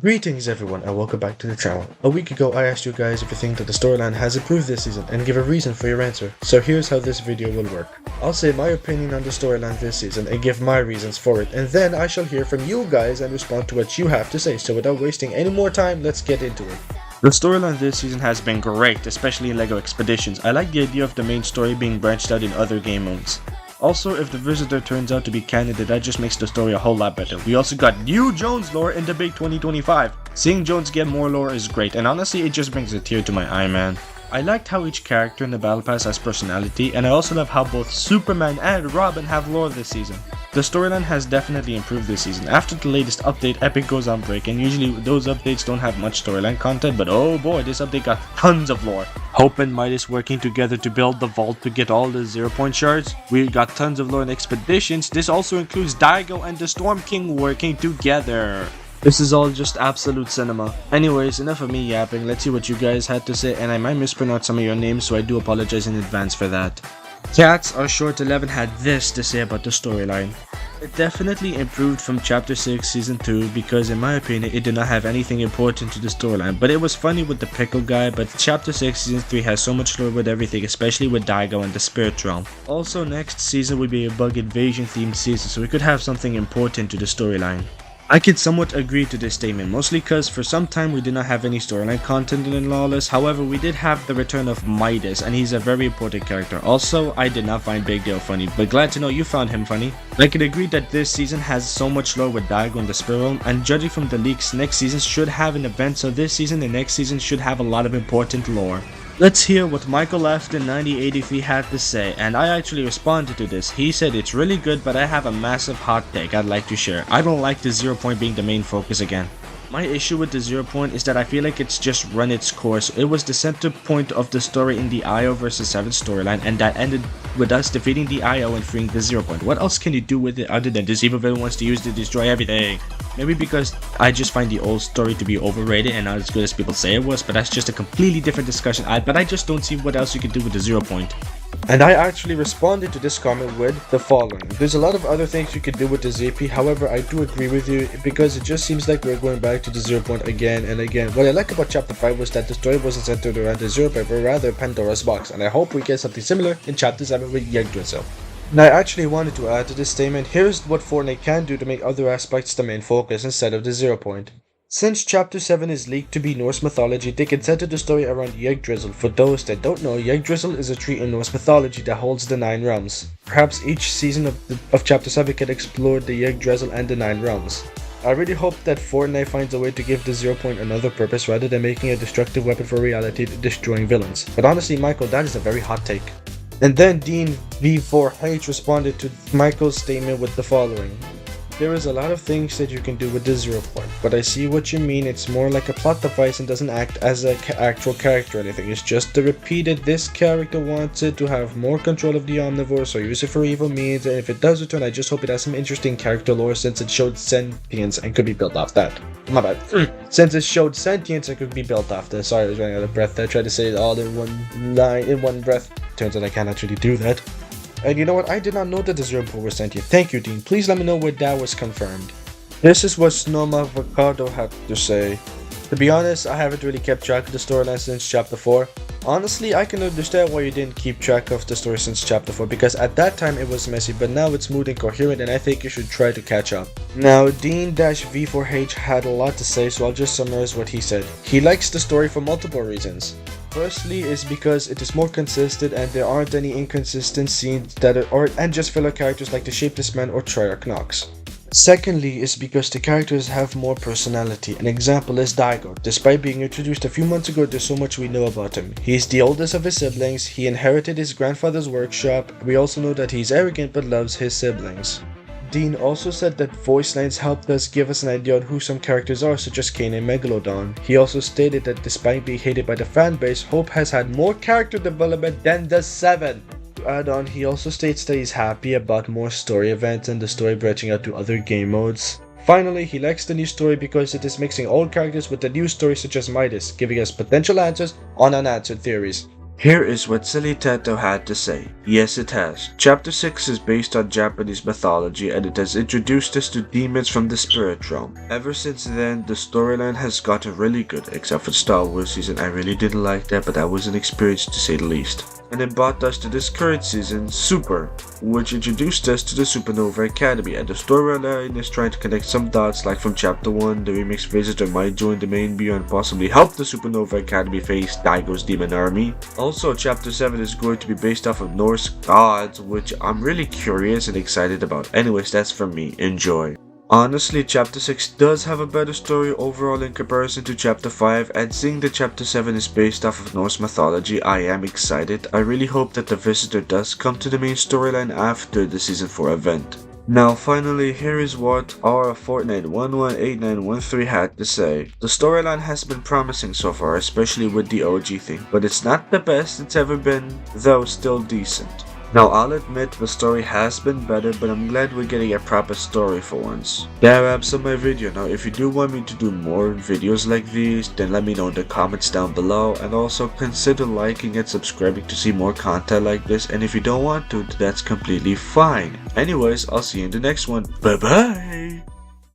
Greetings everyone and welcome back to the channel. A week ago I asked you guys if you think that the storyline has improved this season and give a reason for your answer. So here's how this video will work. I'll say my opinion on the storyline this season and give my reasons for it, and then I shall hear from you guys and respond to what you have to say. So without wasting any more time, let's get into it. The storyline this season has been great, especially in LEGO Expeditions. I like the idea of the main story being branched out in other game modes. Also, if the visitor turns out to be Canada, that just makes the story a whole lot better. We also got new Jones lore in the big 2025. Seeing Jones get more lore is great, and honestly it just brings a tear to my eye, man. I liked how each character in the battle pass has personality, and I also love how both Superman and Robin have lore this season. The storyline has definitely improved this season. After the latest update, Epic goes on break, and usually those updates don't have much storyline content, but oh boy, this update got tons of lore. Hope and Midas working together to build the vault to get all the 0-point shards. We got tons of lore in Expeditions. This also includes Daigo and the Storm King working together. This is all just absolute cinema. Anyways, enough of me yapping. Let's see what you guys had to say, and I might mispronounce some of your names, so I do apologize in advance for that. Cats or Short 11 had this to say about the storyline. It definitely improved from Chapter 6 Season 2 because in my opinion it did not have anything important to the storyline, but it was funny with the pickle guy. But Chapter 6 Season 3 has so much lore with everything, especially with Daigo and the Spirit Realm. Also, next season would be a bug invasion themed season, so we could have something important to the storyline. I could somewhat agree to this statement, mostly because for some time we did not have any storyline content in Lawless. However, we did have the return of Midas, and he's a very important character. Also, I did not find Big Dale funny, but glad to know you found him funny. I could agree that this season has so much lore with Daigo and the Spirit Realm, and judging from the leaks, next season should have an event, so this season and next season should have a lot of important lore. Let's hear what Michael Afton 9083 had to say, and I actually responded to this. He said it's really good, but I have a massive hot take I'd like to share. I don't like the 0-point being the main focus again. My issue with the 0-point is that I feel like it's just run its course. It was the center point of the story in the IO vs 7 storyline, and that ended with us defeating the IO and freeing the 0-point. What else can you do with it other than this evil villain wants to use to destroy everything? Maybe because I just find the old story to be overrated and not as good as people say it was, but that's just a completely different discussion. But I just don't see what else you can do with the 0-point. And I actually responded to this comment with the following. There's a lot of other things you could do with the ZP, however I do agree with you because it just seems like we're going back to the 0-point again and again. What I like about Chapter 5 was that the story wasn't centered around the 0-point but rather Pandora's box, and I hope we get something similar in Chapter 7 with Yggdrasil. Now I actually wanted to add to this statement, here's what Fortnite can do to make other aspects the main focus instead of the 0-point. Since Chapter 7 is leaked to be Norse mythology, they can center the story around Yggdrasil. For those that don't know, Yggdrasil is a tree in Norse mythology that holds the 9 realms. Perhaps each season of Chapter 7 can explore the Yggdrasil and the 9 realms. I really hope that Fortnite finds a way to give the 0-point another purpose rather than making a destructive weapon for reality destroying villains. But honestly, Michael, that is a very hot take. And then Dean V4H responded to Michael's statement with the following. There is a lot of things that you can do with the 0-point, but I see what you mean. It's more like a plot device and doesn't act as an actual character or anything. It's just the repeated this character wants it to have more control of the omnivore, so use it for evil means, and if it does return, I just hope it has some interesting character lore since it showed sentience and could be built off that. My bad. Since it showed sentience, it could be built off that. Sorry, I was running out of breath. I tried to say it all in one line, in one breath. Turns out I can't actually do that. And you know what, I did not know that the 0-point was sentient. Thank you, Dean. Please let me know where that was confirmed. This is what Snoma Avocado had to say. To be honest, I haven't really kept track of the storyline since Chapter 4. Honestly, I can understand why you didn't keep track of the story since Chapter 4 because at that time it was messy, but now it's smooth and coherent and I think you should try to catch up. Now, Dean-V4H had a lot to say, so I'll just summarize what he said. He likes the story for multiple reasons. Firstly is because it is more consistent and there aren't any inconsistent scenes and just filler characters like the Shapeless Man or Triarch Nox. Secondly is because the characters have more personality. An example is Daigo. Despite being introduced a few months ago, there's so much we know about him. He's the oldest of his siblings, he inherited his grandfather's workshop. We also know that he's arrogant but loves his siblings. Dean also said that voice lines helped us give us an idea on who some characters are, such as Kane and Megalodon. He also stated that despite being hated by the fanbase, Hope has had more character development than the 7. To add on, he also states that he's happy about more story events and the story branching out to other game modes. Finally, he likes the new story because it is mixing old characters with the new story such as Midas, giving us potential answers on unanswered theories. Here is what Silly Tato had to say. Yes, it has. Chapter 6 is based on Japanese mythology and it has introduced us to demons from the spirit realm. Ever since then, the storyline has gotten really good, except for the Star Wars season. I really didn't like that, but that was an experience to say the least. And it brought us to this current season, Super, which introduced us to the Supernova Academy, and the storyline is trying to connect some dots like from Chapter 1, the remix visitor might join the main view and possibly help the Supernova Academy face Daigo's demon army. Also, Chapter 7 is going to be based off of Norse gods, which I'm really curious and excited about. Anyways, that's from me. Enjoy. Honestly, Chapter 6 does have a better story overall in comparison to Chapter 5, and seeing that Chapter 7 is based off of Norse mythology, I am excited. I really hope that the visitor does come to the main storyline after the Season 4 event. Now finally, here is what our Fortnite 118913 had to say. The storyline has been promising so far, especially with the OG thing, but it's not the best it's ever been, though still decent. Now I'll admit the story has been better, but I'm glad we're getting a proper story for once. That wraps up my video. Now if you do want me to do more videos like these, then let me know in the comments down below, and also consider liking and subscribing to see more content like this, and if you don't want to, that's completely fine. Anyways, I'll see you in the next one. Bye bye!